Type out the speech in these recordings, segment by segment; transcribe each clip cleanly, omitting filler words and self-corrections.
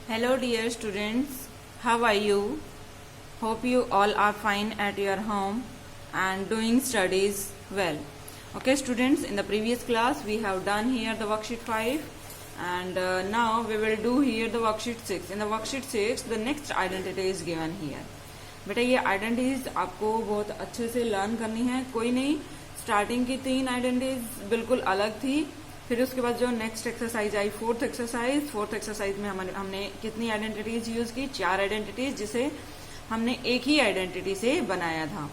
Hello dear students, how are you? Hope you all are fine at your home and doing studies well. Okay students, in the previous class we have done here the worksheet 5 and now we will do here the worksheet 6. In the worksheet 6 the next identity is given here. बेटा ये identities आपको बहुत अच्छे से learn करनी है. कोई नहीं, स्टार्टिंग की 3 आइडेंटिटीज बिल्कुल अलग थी. फिर उसके बाद जो next exercise I fourth exercise में हमने कितनी आइडेंटिटीज यूज की? 4 आइडेंटिटीज, जिसे हमने एक ही आइडेंटिटी से बनाया था.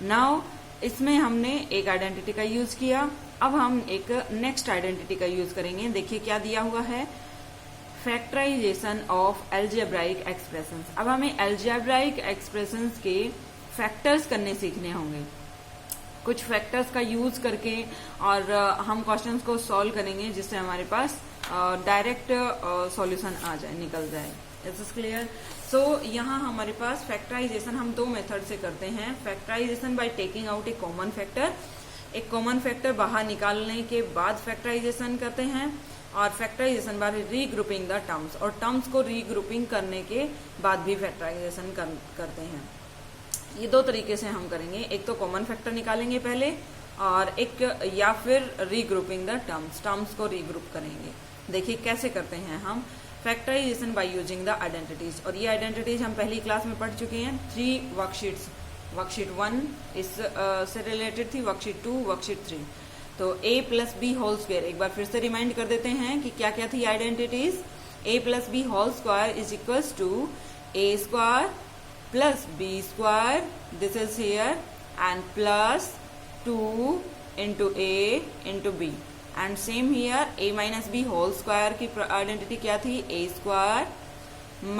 नाउ इसमें हमने एक आइडेंटिटी का यूज किया. अब हम एक नेक्स्ट आइडेंटिटी का यूज करेंगे. देखिए क्या दिया हुआ है, फैक्टराइजेशन ऑफ एल्जेब्राइक एक्सप्रेशंस. अब हमें एल्जेब्राइक एक्सप्रेशंस के फैक्टर्स करने सीखने होंगे. कुछ फैक्टर्स का यूज करके और हम क्वेश्चंस को सॉल्व करेंगे जिससे हमारे पास डायरेक्ट सॉल्यूशन आ जाए, निकल जाए. Is is clear? सो यहाँ हमारे पास फैक्टराइजेशन हम 2 मेथड से करते हैं. Factorisation by taking out a common factor. एक कॉमन फैक्टर बाहर निकालने के बाद फैक्टराइजेशन करते हैं, और factorisation by regrouping the terms, और टर्म्स को रीग्रुपिंग करने के बाद भी फैक्टराइजेशन करते हैं. ये 2 तरीके से हम करेंगे. एक तो कॉमन फैक्टर निकालेंगे पहले, और एक या फिर रीग्रुपिंग द टर्म्स को रीग्रुप करेंगे. देखिए कैसे करते हैं हम factorisation by using the identities. और ये आइडेंटिटीज हम पहली क्लास में पढ़ चुके हैं. 3 वर्कशीट्स, वर्कशीट 1 इस से रिलेटेड थी, वर्कशीट 2, वर्कशीट 3. तो a plus b whole square एक बार फिर से रिमाइंड कर देते हैं कि क्या क्या थी identities. a plus b whole square is equals to a square plus b square, this is here, and plus 2 into a into b, and same here a minus b whole square की identity क्या थी? a square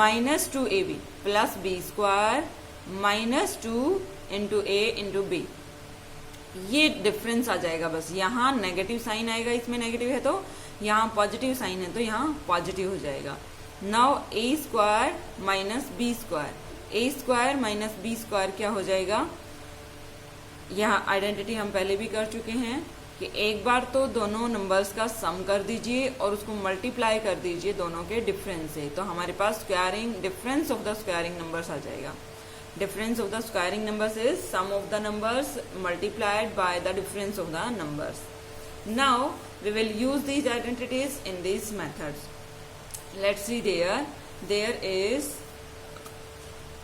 minus 2ab plus b square minus 2 into a into b. ये difference आ जाएगा. बस यहाँ negative sign आएगा, इसमें negative है तो यहाँ पॉजिटिव साइन है तो यहाँ पॉजिटिव हो जाएगा. Now a square minus b square, a square minus b square क्या हो जाएगा? यह आइडेंटिटी हम पहले भी कर चुके हैं कि एक बार तो दोनों नंबर्स का सम कर दीजिए और उसको मल्टीप्लाई कर दीजिए दोनों के डिफरेंस से, तो हमारे पास squaring difference of the squaring numbers आ जाएगा. Difference of the squaring numbers is sum of the numbers multiplied by the difference of the numbers. Now we will use these identities in this methods. Let's see there is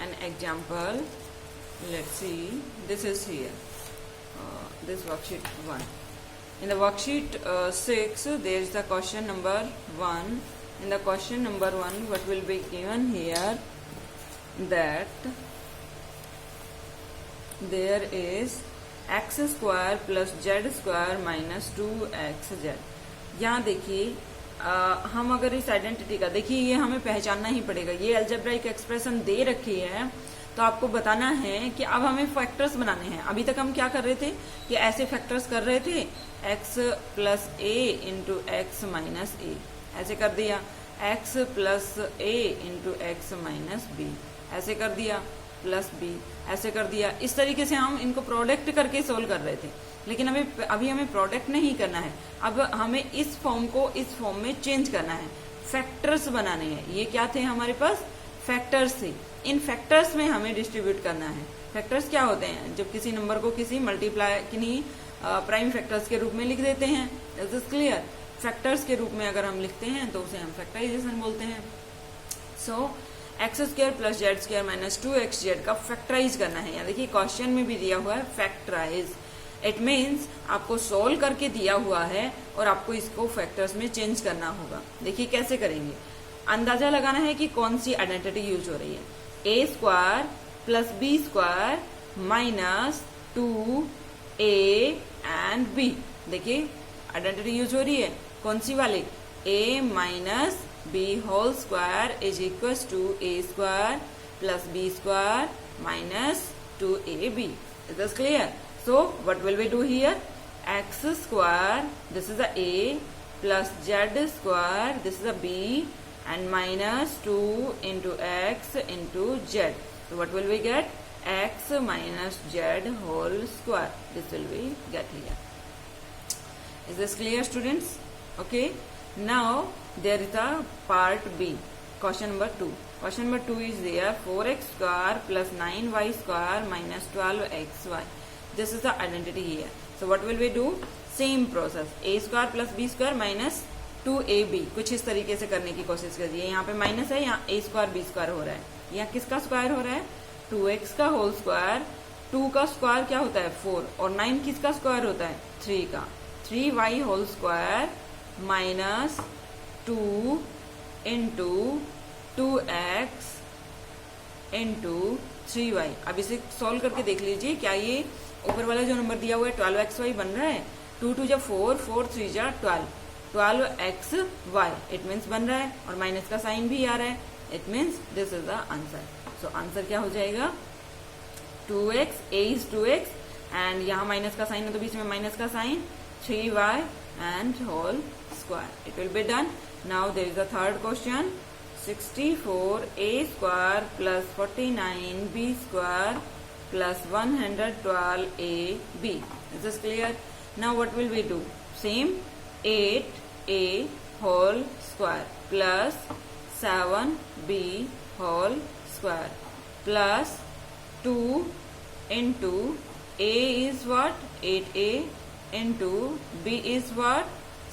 an example. Let's see, this is here, this worksheet 1. In the worksheet 6 there is the question number 1. In the question number 1 what will be given here, that there is x square plus z square minus 2xz. यहाँ देखिए हम अगर इस identity का, देखिए ये हमें पहचानना ही पड़ेगा. ये अलजेब्राइक एक्सप्रेशन दे रखी है तो आपको बताना है कि अब हमें फैक्टर्स बनाने हैं. अभी तक हम क्या कर रहे थे कि ऐसे फैक्टर्स कर रहे थे, x plus a into x minus a, ऐसे कर दिया. x plus a into x minus b, ऐसे कर दिया. प्लस b, ऐसे कर दिया. इस तरीके से हम इनको प्रोडक्ट करके सोल्व कर रहे थे. लेकिन अभी हमें प्रोडक्ट नहीं करना है. अब हमें इस फॉर्म को इस फॉर्म में चेंज करना है, फैक्टर्स बनाने हैं. ये क्या थे हमारे पास? फैक्टर्स थे. इन फैक्टर्स में हमें डिस्ट्रीब्यूट करना है. फैक्टर्स क्या होते हैं? जब किसी नंबर को किसी मल्टीप्लाई किन्हीं प्राइम फैक्टर्स के रूप में लिख देते हैं. Is this clear? फैक्टर्स के रूप में अगर हम लिखते हैं तो उसे हम फैक्टराइजेशन बोलते हैं. So x square plus z square minus 2xz का फैक्टराइज करना है. यहाँ देखिए क्वेश्चन में भी दिया हुआ है फैक्टराइज. इट मीन्स आपको सोल्व करके दिया हुआ है और आपको इसको फैक्टर्स में चेंज करना होगा. देखिए कैसे करेंगे. अंदाजा लगाना है कि कौन सी आइडेंटिटी यूज हो रही है. a square plus b square minus 2a and b. देखिए आइडेंटिटी यूज हो रही है कौन सी वाली? a minus b whole square is equal to a square plus b square minus 2ab. Is this clear? So what will we do here? X square, this is a A, plus Z square, this is a B, and minus 2 into X into Z. So what will we get? X minus Z whole square. This will be get here. Is this clear, students? Okay. Now there is a part B. question number 2. Question number 2 is there 4x square plus 9y square minus 12xy. This is the identity here. So what will we do? Same process. a square plus b square minus 2ab. कुछ इस तरीके से करने की कोशिश करिए. यहाँ पे माइनस है, यहाँ a square b square हो रहा है. यहाँ किसका स्क्वायर हो रहा है? 2x का होल स्क्वायर. 2 का स्क्वायर क्या होता है? 4. और 9 किसका स्क्वायर होता है? 3 का. 3y whole square minus 2 into 2x into 3y. अब इसे सॉल्व करके देख लीजिए, क्या ये ऊपर वाला जो नंबर दिया हुआ है 12xy बन रहा है? 2 2 जा 4, 4 3 जा 12, 12xy. इट मीन्स बन रहा है और माइनस का साइन भी आ रहा है. It means this is the answer. So answer क्या हो जाएगा? 2x, a is 2x and यहाँ माइनस का साइन है तो बीच में माइनस का sign, 3y and whole square. It will be done. Now there is a third question. 64a square plus 49b square plus 112ab. Is this clear? Now what will we do? Same. 8a whole square plus 7b whole square plus 2 into a is what? 8a into b is what?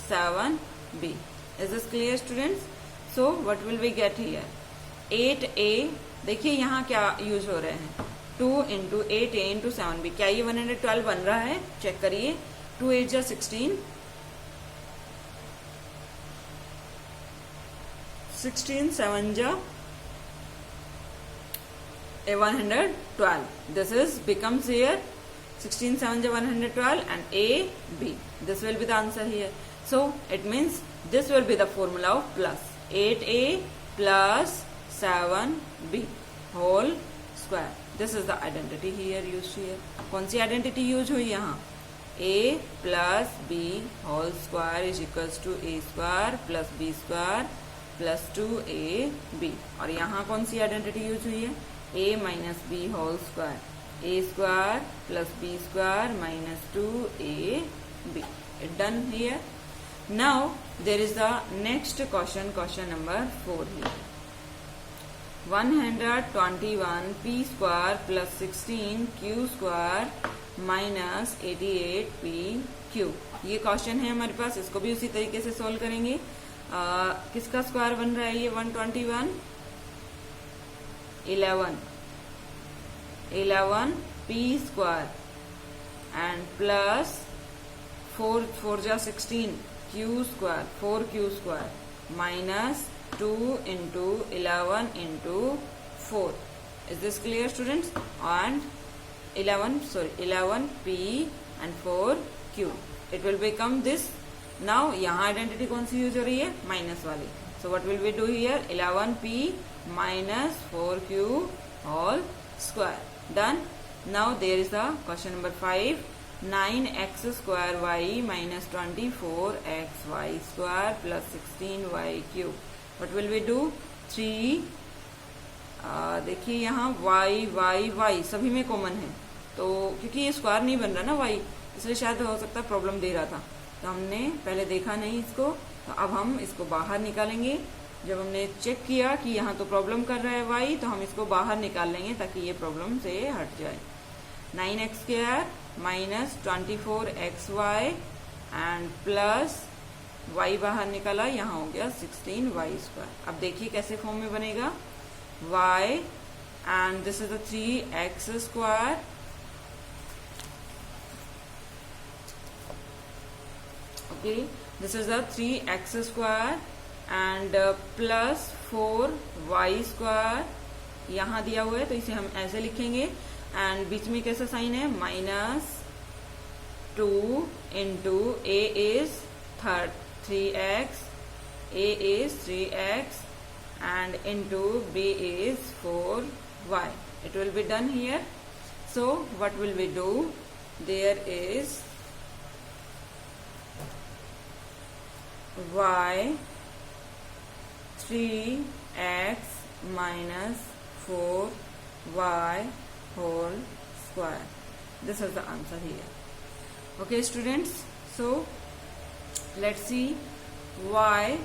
7b. Is this clear students? So what will we get here? 8a. देखिए यहाँ क्या use हो रहे हैं? 2 into 8a into 7b. क्या ये 112 बन रहा है? चेक करिए. 2 8 जा 16, 16 7 जा 112. This is becomes here 16 7 ja 112 and a b. This will be the answer here. So it means this will be the formula of plus 8a plus 7b whole square. This is the identity here used here. कौन सी identity use हुई यहाँ? a plus b whole square is equals to a square plus b square plus 2ab. और यहाँ कौन सी identity use हुई है? a minus b whole square. a square plus b square minus 2ab. It done here. Now there is the next question, question number 4 here. 121p square plus 16q square minus 88pq. ये question है हमारे पास. इसको भी उसी तरीके से solve करेंगे. किसका स्क्वायर बन रहा है ये? 121 11p square and plus 4 4 जा 16 q square 4q square minus 2 into 11 into 4. Is this clear students? And 11p and 4q. It will become this. Now यहाँ identity कौन सी यूज हो रही है? माइनस वाली. So what will we do here? 11p minus 4q whole square. Done. Now there is the question number 5. 9x square y minus 24xy square plus 16y cube. What will we do? 3. देखिए यहाँ y सभी में common है, तो क्योंकि ये square नहीं बन रहा ना y, इसलिए शायद हो सकता है प्रॉब्लम दे रहा था, तो हमने पहले देखा नहीं इसको. तो अब हम इसको बाहर निकालेंगे. जब हमने चेक किया कि यहाँ तो प्रॉब्लम कर रहा है y, तो हम इसको बाहर निकाल लेंगे ताकि ये प्रॉब्लम से हट जाए. 9x square minus 24xy and plus y बाहर निकाला, यहाँ हो गया 16y स्क्वायर. अब देखिए कैसे फॉर्म में बनेगा. y and this is the 3x square okay. This is the 3x square and plus 4y square यहाँ दिया हुआ है, तो इसे हम ऐसे लिखेंगे. एंड बीच में कैसा साइन है? Minus 2 into a is 3x, a is 3x and into b is 4y. It will be done here. So what will we do? There is y 3x minus 4y whole square. This is the answer here. Okay students, so let's see y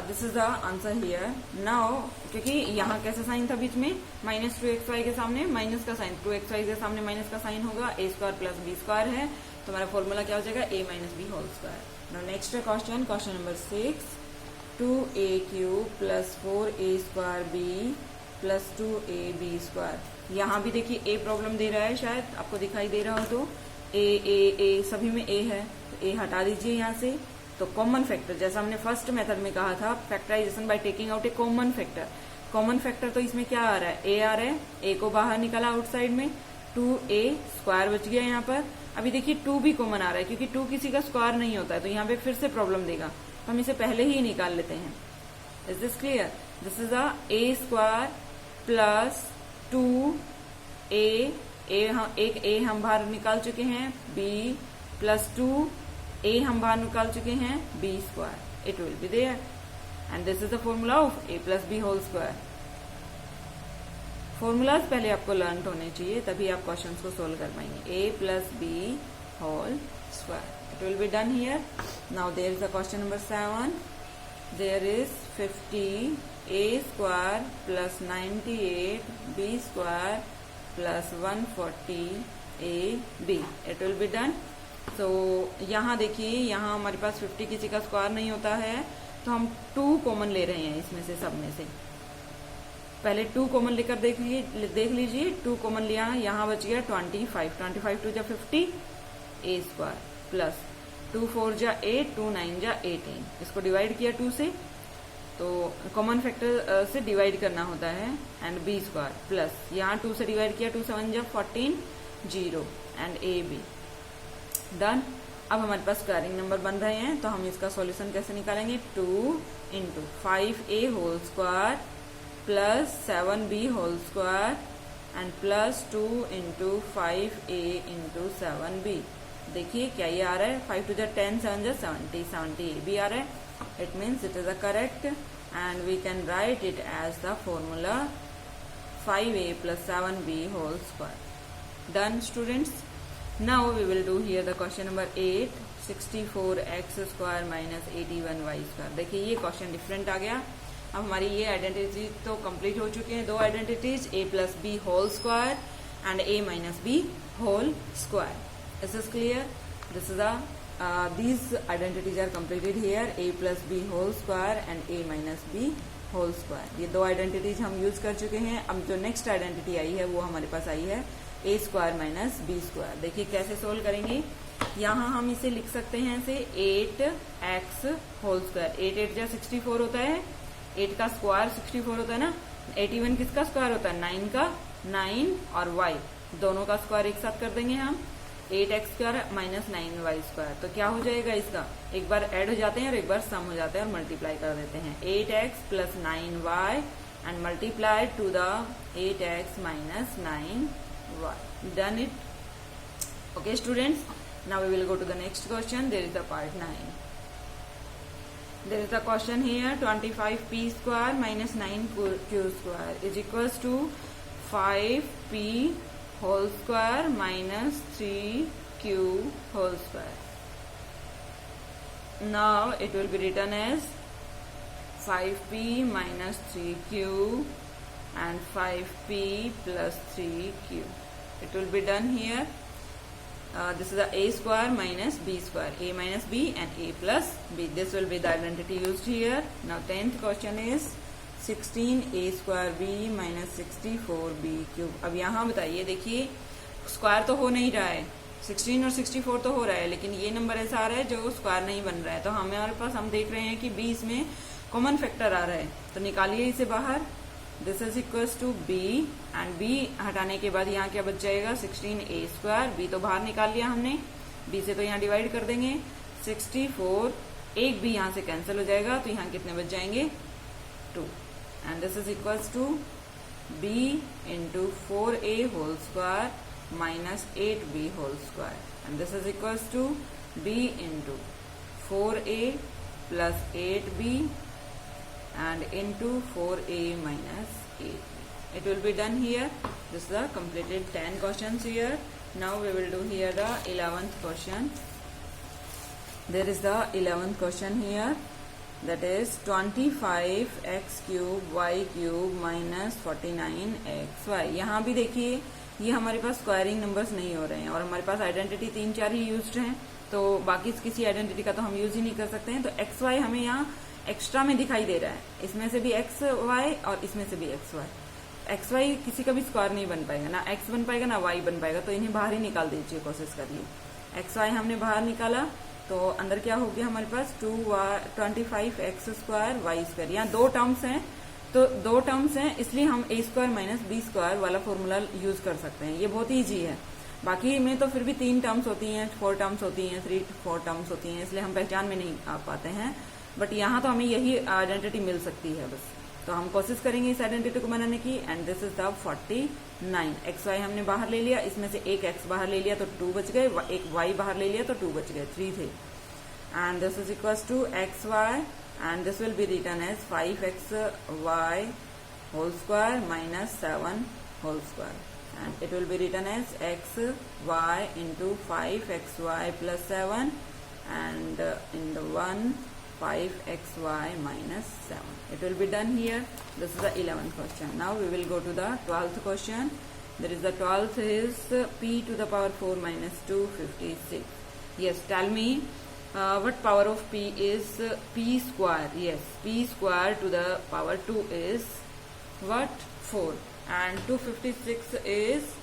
this is the answer here now. क्योंकि यहाँ कैसा sign था बीच में, minus 2xy के सामने minus का sign, 2xy के सामने माइनस का साइन होगा, a square plus b square है, तो हमारा फॉर्मूला क्या हो जाएगा, a minus b whole square. Now next question, question number 6, 2a³ plus 4a square b plus 2ab square. यहाँ भी देखिए a प्रॉब्लम दे रहा है, शायद आपको दिखाई दे रहा हो तो a सभी में a है, तो a हटा दीजिए यहाँ से। तो कॉमन फैक्टर, जैसा हमने फर्स्ट मेथड में कहा था, factorisation by taking out a common factor. Common factor तो इसमें क्या आ रहा है, a आ रहा है, a को बाहर निकाला आउटसाइड में, 2a स्क्वायर बच गया यहाँ पर। अभी देखिए 2 भी कॉमन आ रहा है, क्योंकि 2 किसी का स्क्वायर नहीं होता है, तो यहाँ पे फिर से प्रॉब्लम देगा, तो हम इसे पहले ही निकाल लेते हैं। Is this clear? This is a square plus 2a, एक a हम बाहर निकाल चुके हैं, b प्लस 2a हम बाहर निकाल चुके हैं, b square, it will be there, and this is the formula of a plus b whole square. Formulas पहले आपको लर्न होने चाहिए, तभी आप क्वेश्चंस को सोल्व कर पाएंगे। a plus b whole square, it will be done here. Now there is the question number 7, there is 50a square plus 98 b square plus 140ab, it will be done. तो यहाँ देखिए, यहाँ हमारे पास 50 किसी का स्क्वायर नहीं होता है, तो हम 2 कॉमन ले रहे हैं इसमें से, सब में से। पहले 2 कॉमन लेकर देख लीजिए, 2 कॉमन लिया, यहाँ बच गया 25, 25 2 जा 50 a स्क्वायर प्लस 2 4 जा 8, 2 9 जा 18, इसको डिवाइड किया 2 से, तो कॉमन फैक्टर से डिवाइड करना होता है, एंड b स्क्वायर प्लस यहाँ 2 से डिवाइड किया, 2 7 जा 14, 0 एंड ab डन। अब हमारे पास स्क्वायरिंग नंबर बन रहे हैं, तो हम इसका सॉल्यूशन कैसे निकालेंगे, 2 into 5a whole square plus 7b whole square and plus 2 into 5a into 7b। देखिए क्या ये आ रहा है, 5 2 जा 10, 7 जा 70, 70ab आ रहा है, it means it is a correct, and we can write it as the formula 5a plus 7b whole square. Done, students. Now we will do here the question number 8, 64x square minus 81y square. देखिए ये question different आ गया। अब हमारी ये identity तो complete हो चुके हैं, 2 identities, a plus b whole square and a minus b whole square. Is this clear? This is these identities are completed here, a plus b whole square and a minus b whole square. ये 2 identities हम use कर चुके हैं। अब जो next identity आई है वो हमारे पास आई है a square minus b square. देखिए कैसे सोल्व करेंगे, यहाँ हम इसे लिख सकते हैं ऐसे 8x होल स्क्वायर, 8 8 जा 64 होता है, 8 का स्क्वायर 64 होता है ना, 81 किसका स्क्वायर होता है, 9 का, 9 और y दोनों का स्क्वायर एक साथ कर देंगे हम, 8x square minus 9y square. तो क्या हो जाएगा इसका, एक बार ऐड हो जाते हैं और एक बार सम हो जाते हैं और मल्टीप्लाई कर देते हैं, 8x plus 9y and multiply two the 8x minus 9y. Done it. Okay, students. Now we will go to the next question. There is the part 9. There is a question here, 25p square minus 9q square is equals to 5p whole square minus 3q whole square. Now it will be written as 5p minus 3q and 5p plus 3q. It will be done here. This is the a square minus b square, a minus b and a plus b. This will be the identity used here. Now 10th question is 16a square b minus 64b cube. अब यहाँ बताइए, देखिए square तो हो नहीं रहा है, 16 और 64 तो हो रहा है, लेकिन ये नंबर ऐसा आ रहा है जो स्क्वायर नहीं बन रहा है, तो हमारे पास हम देख रहे हैं कि b इसमें कॉमन फैक्टर आ रहा है, तो निकालिए इसे बाहर। This is equals to b and b हटाने के बाद यहाँ क्या बच जाएगा, 16a स्क्वायर, b तो बाहर निकाल लिया हमने, b से तो यहाँ डिवाइड कर देंगे, 64, एक b यहाँ से कैंसिल हो जाएगा, तो यहाँ कितने बच जाएंगे, 2, and this is equals to b into 4a whole square minus 8b whole square, and this is equals to b into 4a plus 8b and into 4a minus 8b. It will be done here. This is the completed 10 questions here. Now we will do here the 11th question. There is the 11th question here. that is 25x cube y cube minus 49xy। यहाँ भी देखिए ये हमारे पास squaring numbers नहीं हो रहे हैं और हमारे पास आइडेंटिटी 3-4 ही यूज्ड हैं, तो बाकी किसी आइडेंटिटी का तो हम यूज ही नहीं कर सकते हैं। तो xy हमें यहाँ एक्स्ट्रा में दिखाई दे रहा है, इसमें से भी xy और इसमें से भी xy किसी का भी स्क्वायर नहीं बन पाएगा, ना x बन पाएगा ना y बन पाएगा, तो इन्हें बाहर ही निकाल दीजिए, कोशिश करिए। xy हमने बाहर निकाला तो अंदर क्या हो गया हमारे पास 25x स्क्वायर वाई स्क्वायर। यहाँ दो टर्म्स हैं, तो दो टर्म्स हैं इसलिए हम a square minus b square वाला फॉर्मूला यूज कर सकते हैं, ये बहुत ईजी है। बाकी में तो फिर भी 3 टर्म्स होती हैं, 4 टर्म्स होती हैं, 3-4 टर्म्स होती हैं, इसलिए हम पहचान में नहीं आ पाते हैं। बट यहाँ तो हमें यही आइडेंटिटी मिल सकती है बस, तो हम कोशिश करेंगे इस आइडेंटिटी को बनाने की। And this is the 49। xy हमने बाहर ले लिया, इसमें से एक x बाहर ले लिया तो 2 बच गए, एक y बाहर ले लिया तो 2 बच गए, 3 थे। And this is equals to xy and this will be written as 5xy whole square minus 7 whole square, and it will be written as xy into 5xy plus 7 and in the 5xy minus 7. It will be done here. This is the 11th question. Now we will go to the 12th question. There is the 12th is p to the power 4 minus 256. Yes, tell me what power of p is p square. Yes, p square to the power 2 is what? 4, and 256 is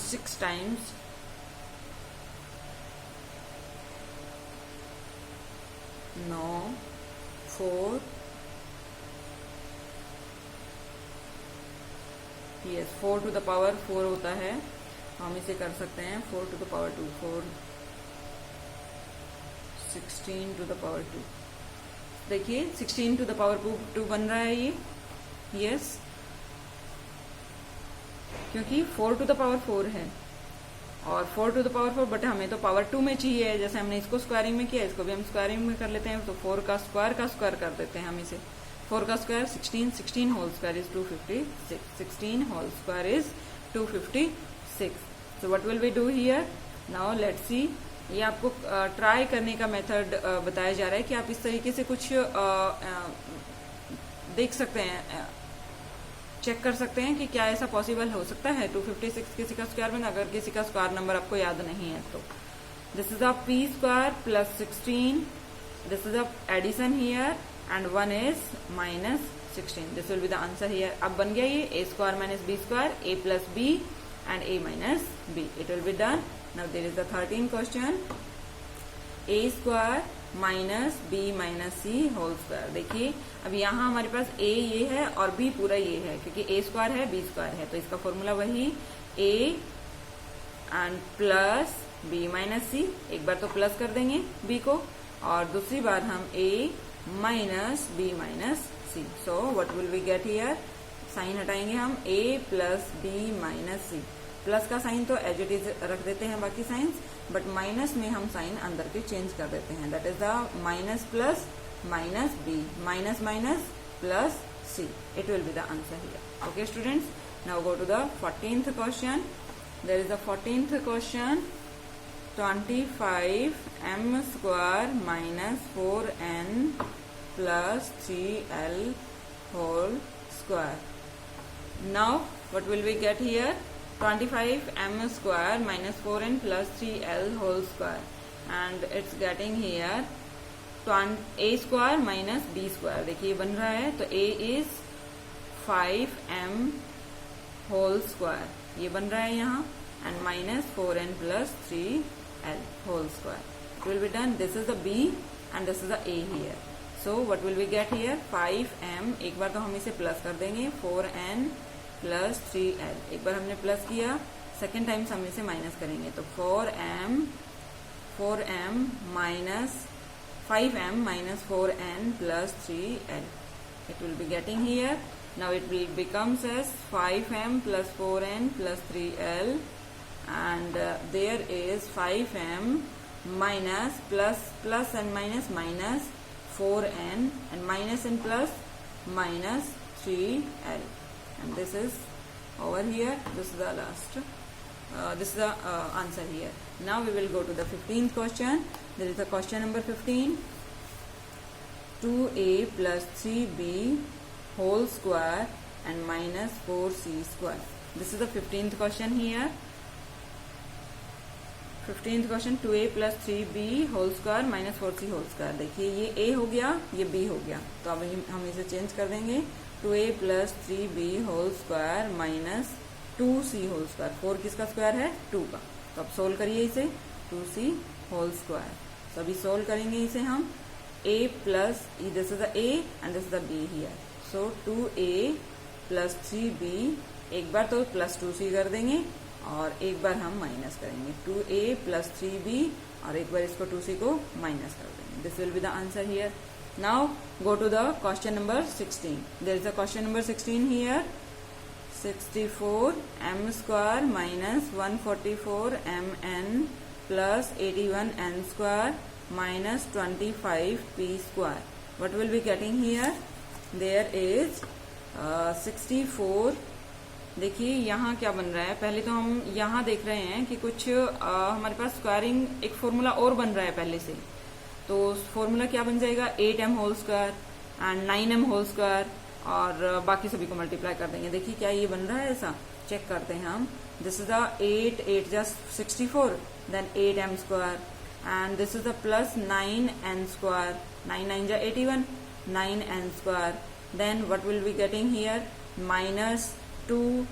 6 times 9, 4, yes 4 to the power 4 होता है, हम इसे कर सकते हैं 4 to the power 2, 4 16 to the power 2। देखिए 16 to the power 2 बन रहा है ये, yes, क्योंकि 4 to the power 4 है और 4 to the power 4, बट हमें तो पावर 2 में चाहिए। जैसे हमने इसको स्क्वायरिंग में किया, इसको भी हम स्क्वायरिंग में कर लेते हैं, तो 4 का स्क्वायर कर देते हैं हम इसे। 4 का square 16, 16 whole square is 256, 16 whole square is 256। So what will we do here now, let's see. ये आपको ट्राई करने का मेथड बताया जा रहा है कि आप इस तरीके से कुछ देख सकते हैं, चेक कर सकते हैं कि क्या ऐसा पॉसिबल हो सकता है 256 किसी का स्क्वायर बना, अगर किसी का स्क्वायर नंबर आपको याद नहीं है तो। This is a p square plus 16, this is a addition here and 1 is minus 16, this will be the answer here. अब बन गया ये a square minus b square, a plus b and a minus b, it will be done. Now there is the 13th question, a square minus b minus c whole square. देखिए अब यहाँ हमारे पास a ये है और b पूरा ये है, क्योंकि a स्क्वायर है b स्क्वायर है, तो इसका फॉर्मूला वही a and plus b minus C. एक बार तो प्लस कर देंगे b को और दूसरी बार हम a minus b minus c. So what will we get here, sign हटाएंगे हम, a plus b minus c. Plus का साइन तो एज इट इज रख देते हैं बाकी साइंस, बट माइनस में हम साइन अंदर के चेंज कर देते हैं। That is the minus plus minus b, minus minus plus c, it will be the answer here. Okay students, now go to the 14th question. There is the 14th question, 25m square minus 4n plus 3l whole square. Now what will we get here, 25m square minus 4n plus 3l whole square, and it's getting here a square minus b square। देखिए बन रहा है, तो a is 5m whole square, ये बन रहा है यहाँ, and minus 4n plus 3l whole square, it will be done। This is the b and this is the a here, so what will we get here, 5m, एक बार तो हम इसे प्लस कर देंगे, 4n प्लस 3l, एक बार हमने plus किया, सेकेंड टाइम हम इसे माइनस करेंगे, तो 4m minus 5m minus 4n plus 3l, it will be getting here। now it will becomes as 5m plus 4n plus 3l, and there is 5m minus plus and minus 4n, and minus and plus minus 3l, and this is over here, this is the last, this is the answer here। now we will go to the 15th question। There is a question number 15, 2a plus 3b whole square and minus 4c square. This is the 15th question here. 15th question 2a plus 3b whole square minus 4c whole square. देखिए ये a हो गया, ये b हो गया, तो अब हम इसे चेंज कर देंगे. 2a plus 3b whole square minus 2c whole square. 4 किसका स्क्वायर है? 2 का. तो अब सोल्व करिए इसे. 2c whole square. तो अभी सोल्व करेंगे इसे हम. a plus this is the a and this is the b here. So 2a plus 3b, एक बार तो प्लस 2c कर देंगे और एक बार हम माइनस करेंगे. 2a plus 3b और एक बार इसको 2c को माइनस कर देंगे. This will be the answer here. Now go to the question number 16. There is a question number 16 here. 64 m square minus 144 mn plus 81 n square minus 25 p square. What will be getting here? There is 64. देखिए यहाँ क्या बन रहा है. पहले तो हम यहाँ देख रहे हैं कि कुछ हमारे पास स्क्वायरिंग एक फॉर्मूला और बन रहा है पहले से. तो फॉर्मूला क्या बन जाएगा? 8m whole square and 9m whole square और बाकी सभी को मल्टीप्लाई कर देंगे. देखिए क्या ये बन रहा है ऐसा. चेक करते हैं हम. This is the 8 just 64, then 8m square and this is the plus 9n square. 9 9 ja 81, 9n square. Then what will be getting here? Minus 2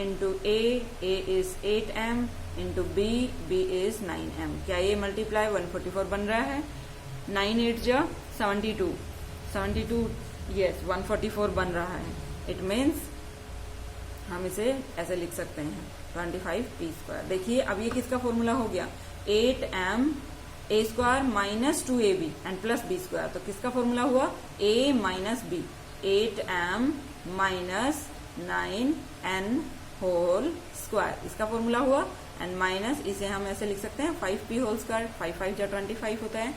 into a is 8m into b is 9m. क्या ये multiply 144 बन रहा है? 9 8 जा 72, 72 yes 144 बन रहा है. It means हम इसे ऐसे लिख सकते हैं 25 p स्क्वायर. देखिए अब ये किसका फॉर्मूला हो गया? 8m a square minus 2ab and plus b square. तो किसका फॉर्मूला हुआ? a minus b. 8m minus 9n whole square इसका फॉर्मूला हुआ. एंड माइनस इसे हम ऐसे लिख सकते हैं 5p होल स्क्वायर. 5 5 जा 25 होता है.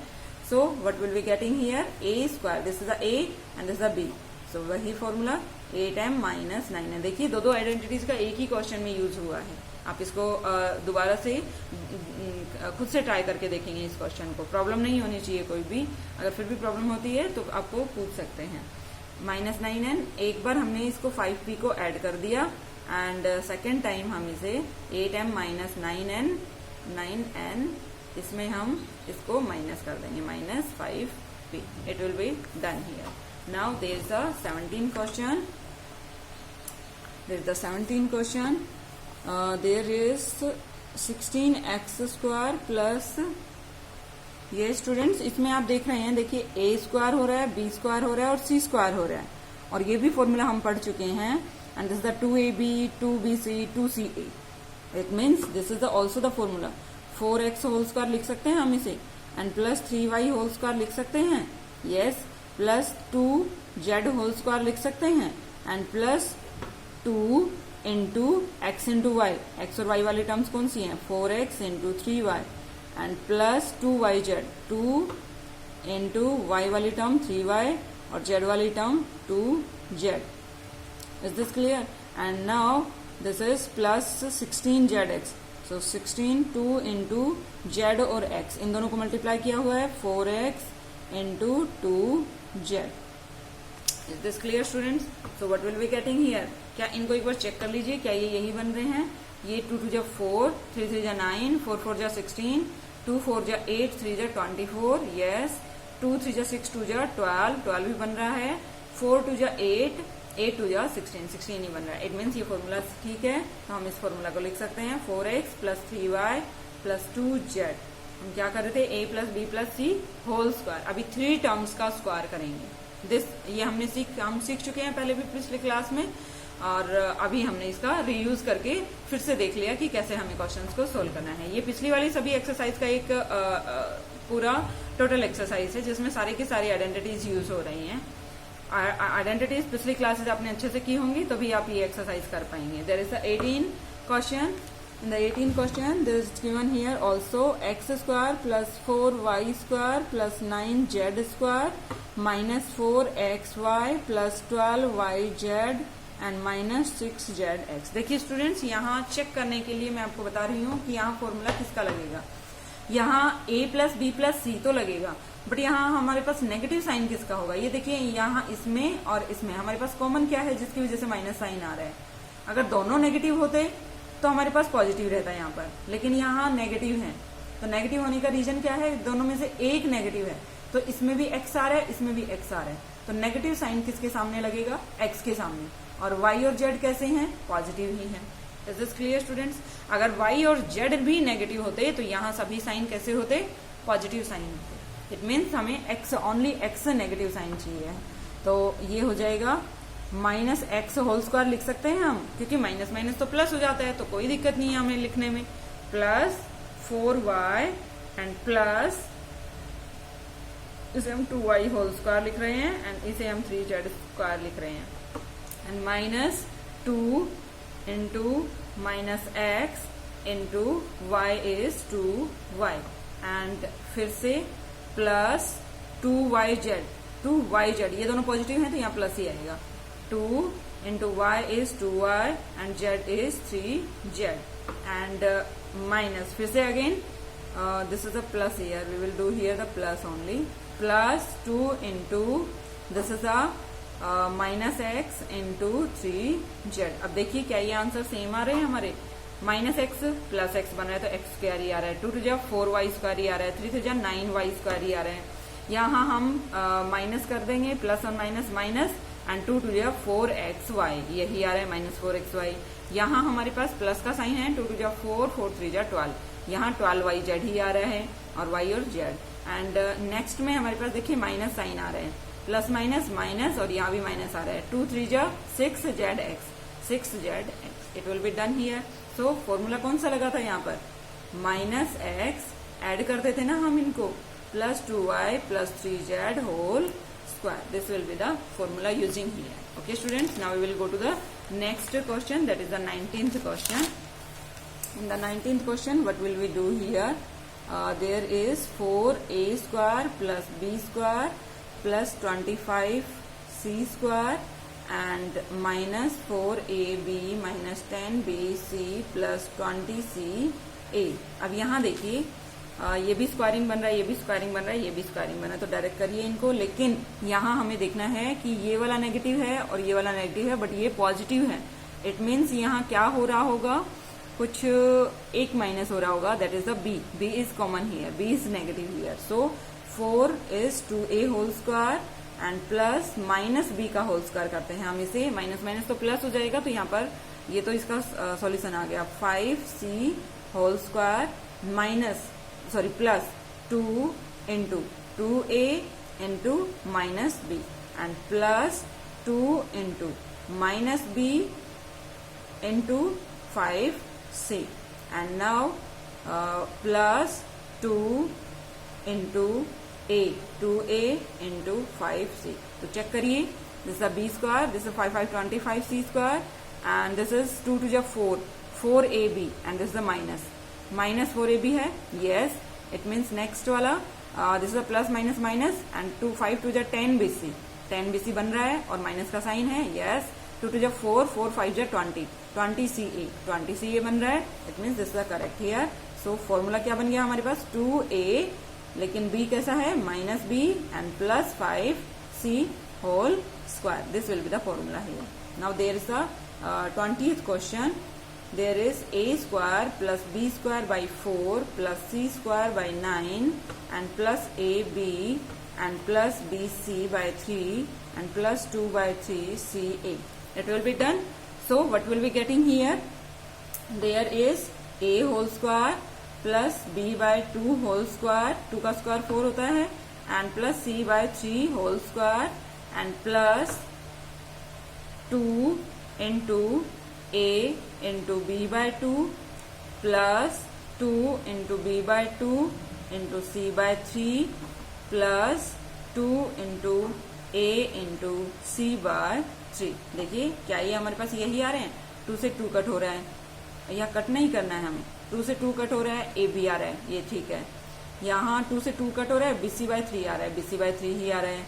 सो what will be getting here? a square. This is the a and this the b. सो वही फॉर्मूला 8m माइनस 9n. देखिए दो आइडेंटिटीज का एक ही क्वेश्चन में यूज हुआ है. आप इसको दोबारा से खुद से ट्राई करके देखेंगे इस क्वेश्चन को. प्रॉब्लम नहीं होनी चाहिए कोई भी. अगर फिर भी प्रॉब्लम होती है तो आपको पूछ सकते हैं. माइनस 9n, एक बार हमने इसको 5p को ऐड कर दिया एंड सेकेंड टाइम हम इसे 8m माइनस 9n इसमें हम इसको माइनस कर देंगे. Minus 5p. It will be done here. Now there is the 17th question. There is the 17th question. There is 16x square plus, ये स्टूडेंट्स इसमें आप देख रहे हैं. देखिए a स्क्वायर हो रहा है, b स्क्वायर हो रहा है और c स्क्वायर हो रहा है. और ये भी फॉर्मूला हम पढ़ चुके हैं. And this is the 2ab 2bc 2ca. It means this is also the formula. 4x whole square लिख सकते हैं हम इसे and plus 3y whole square लिख सकते हैं. Yes. Plus 2z whole square लिख सकते हैं and plus 2 into x into y. X और वाई वाली टर्म्स कौन सी हैं? 4x into 3y and plus 2yz. 2 into y वाली टर्म 3y और z वाली term 2z. Is this clear? And now this is plus 16zx. So 16 2 into z और x इन दोनों को मल्टीप्लाई किया हुआ है 4x into 2z. Is this clear students? So what will be getting here? क्या इनको एक बार चेक कर लीजिए. क्या ये यही बन रहे हैं? ये 2 2 जा 4, 3 3 जा 9, 4 4 जा 16, 2 4 जा 8, 3 जा 24. यस. 2 3 जा 6, 2 जा 12, 12 भी बन रहा है. 4 2 जा 8, 8 2 जा 16, 16 ही बन रहा है. इट मीन्स ये फॉर्मूला ठीक है. तो हम इस फॉर्मूला को लिख सकते हैं 4x plus 3y plus 2z. हम क्या कर रहे थे? a plus b plus c whole square. अभी 3 टर्म्स का स्क्वायर करेंगे. दिस ये हम सीख चुके हैं पहले भी पिछले क्लास में. और अभी हमने इसका रीयूज करके फिर से देख लिया कि कैसे हमें क्वेश्चंस को सोल्व करना है. ये पिछली वाली सभी एक्सरसाइज का एक पूरा टोटल एक्सरसाइज है जिसमें सारी की सारी आइडेंटिटीज यूज हो रही हैं. आइडेंटिटीज पिछली क्लासेज आपने अच्छे से की होंगी तभी आप ये एक्सरसाइज कर पाएंगे. There is the 18 question. In the 18th question, there is given here also x square plus 4y square plus 9z square minus 4xy plus 12yz and minus 6zx. देखिए स्टूडेंट्स यहाँ चेक करने के लिए मैं आपको बता रही हूँ कि यहाँ फॉर्मूला किसका लगेगा. यहाँ a plus b plus c तो लगेगा बट यहाँ हमारे पास नेगेटिव साइन किसका होगा, ये देखिए यहाँ इसमें और इसमें हमारे पास कॉमन क्या है जिसकी वजह से माइनस साइन आ रहा है। अगर दोनों नेगेटिव होते तो हमारे पास पॉजिटिव रहता है यहाँ पर, लेकिन यहाँ नेगेटिव है। तो नेगेटिव होने का रीजन क्या है, दोनों में से एक नेगेटिव है, तो इसमें भी एक्स आ रहा है, इसमें भी एक्स आ रहा है, तो नेगेटिव साइन किसके सामने लगेगा, एक्स के सामने। और वाई और जेड कैसे हैं, पॉजिटिव ही है। Is this clear students? अगर वाई और जेड भी नेगेटिव होते तो यहाँ सभी साइन कैसे होते, पॉजिटिव साइन होते। इट मीन्स हमें x, only x negative sign चाहिए। तो ये हो जाएगा माइनस एक्स होल स्क्वायर लिख सकते हैं हम, क्योंकि माइनस माइनस तो प्लस हो जाता है, तो कोई दिक्कत नहीं है हमें लिखने में। प्लस 4y एंड प्लस इसे हम 2y होल स्क्वायर लिख रहे हैं एंड इसे हम 3z स्क्वायर लिख रहे हैं, and minus 2 into minus x into y is 2y and फिर से प्लस 2yz, ये दोनों पॉजिटिव हैं तो यहाँ प्लस ही आएगा। 2 into y is 2y and z is 3z and minus फिर से again this is a plus here, we will do here the plus only, plus 2 into this is a minus x into 3z। अब देखिए क्या ये answer same आ रहे हैं हमारे, minus x plus x बन रहा है तो एक्स स्क्वायर ही आ रहा है, 2 टू 4y स्क्वायर ही आ रहा है, 3 टू 9y स्क्वायर ही आ रहे हैं। यहाँ हम माइनस कर देंगे, प्लस और minus minus and 2 to 4xy, यही आ रहा है माइनस 4xy। यहाँ हमारे पास प्लस का साइन है, 2 टू 4, 4 3 12, यहाँ 12yz ही आ रहा है और y और z। एंड नेक्स्ट में हमारे पास देखिए माइनस साइन आ रहे हैं, प्लस माइनस माइनस और यहाँ भी माइनस आ रहा है, 2 3 6zx, 6zx। It will be done here. So formula कौन सा लगा था यहाँ पर, माइनस एक्स ऐड करते थे ना हम इनको, plus 2y plus 3z whole square. This will be the formula using here. Okay students, now we will go to the next question, that is the 19th question. In the 19th question, what will we do here? There is 4a square plus b square plus 25c square and minus 4ab minus 10bc plus 20ca। अब यहाँ देखिए ये भी squaring बन रहा है, ये भी स्क्वायरिंग बन रहा है, ये भी स्क्वायरिंग बन रहा है, तो डायरेक्ट करिए इनको। लेकिन यहाँ हमें देखना है कि ये वाला नेगेटिव है और ये वाला नेगेटिव है, बट ये पॉजिटिव है। इट मीन्स यहाँ क्या हो रहा होगा, कुछ एक माइनस हो रहा होगा, that is the b is common here, b is negative here. So 4 is 2a whole square and plus minus b का होल स्क्वायर करते हैं हम इसे, माइनस माइनस तो प्लस हो जाएगा, तो यहाँ पर ये तो इसका सॉल्यूशन आ गया, 5c whole square minus sorry plus 2 into 2a into minus b and plus 2 into minus b into 5c and now plus 2 into a, 2a into 5c। तो चेक करिए, this is a b square, this is 5 25c square and this is 2 to 4, 4ab and this is the minus 4ab है, yes, it means next वाला this is a plus minus minus and 2 5 to 10bc, 10bc बन रहा है और minus का sign है, yes, 2 to 4, 4 5 20, 20ca बन रहा है। It means this is the correct here. So formula क्या बन गया हमारे पास, 2a, लेकिन b कैसा है, minus b and plus 5c whole square. This will be the formula here. Now there is the 20th question, there is a square plus b square by 4 plus c square by 9 and plus ab and plus bc by 3 and plus 2 by 3ca. It will be done. So what will be getting here? There is a whole square plus b by 2 whole square, 2 का square 4 होता है, and plus c by 3 whole square and plus 2 into a into b by 2 plus 2 into b by 2 into c by 3 plus 2 into a into c by 3। देखिए क्या ये हमारे पास यही आ रहे हैं, 2 से 2 कट हो रहा है, यहाँ कट नहीं करना है हमें, 2 से 2 कट हो रहा है, ए बी आ रहा है, ये ठीक है। यहाँ 2 से 2 कट हो रहा है, bc by 3 आ रहा है, bc by 3 ही आ रहा है,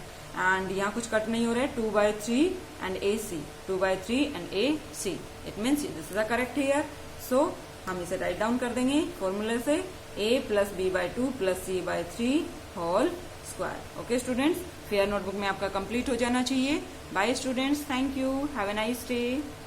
एंड यहाँ कुछ कट नहीं हो रहा है, 2 by 3 and ac, 2 by 3 and ac। It means this is the correct here. So हम इसे राइट डाउन कर देंगे फॉर्मूले से, a plus b by 2 plus c by 3 whole square. Okay students, fair notebook में आपका कंप्लीट हो जाना चाहिए। Bye students, thank you, have a nice day.